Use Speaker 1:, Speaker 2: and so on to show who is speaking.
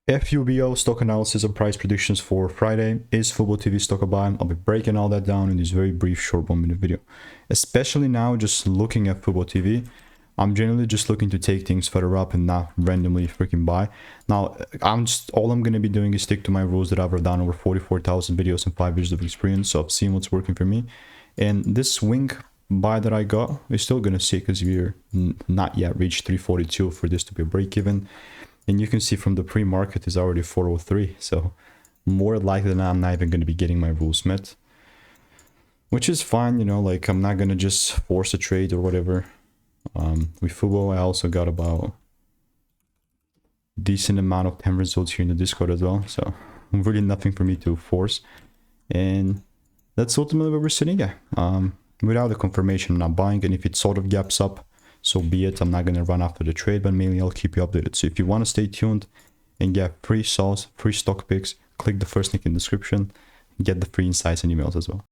Speaker 1: FUBO stock analysis and price predictions for Friday. Is Fubotv stock a buy? I'll be breaking all that down in this very brief short 1-minute video. Especially now, just looking at Fubotv, I'm generally just looking to take things further up and not randomly freaking buy. Now, all I'm going to be doing is stick to my rules that I've done over 44,000 videos and 5 years of experience. So I've seen what's working for me. And this swing buy that I got is still going to see, because we're not yet reached 342 for this to be a break even. And you can see from the pre-market is already 403. So more likely than not, I'm not even going to be getting my rules met. Which is fine, you know, like I'm not going to just force a trade or whatever. With FUBO, I also got about decent amount of 10 results here in the Discord as well. So really nothing for me to force. And that's ultimately where we're sitting at. Without the confirmation, I'm not buying. And if it sort of gaps up, so be it. I'm not going to run after the trade, but mainly I'll keep you updated. So if you want to stay tuned and get free saws, free stock picks, click the first link in the description, get the free insights and emails as well.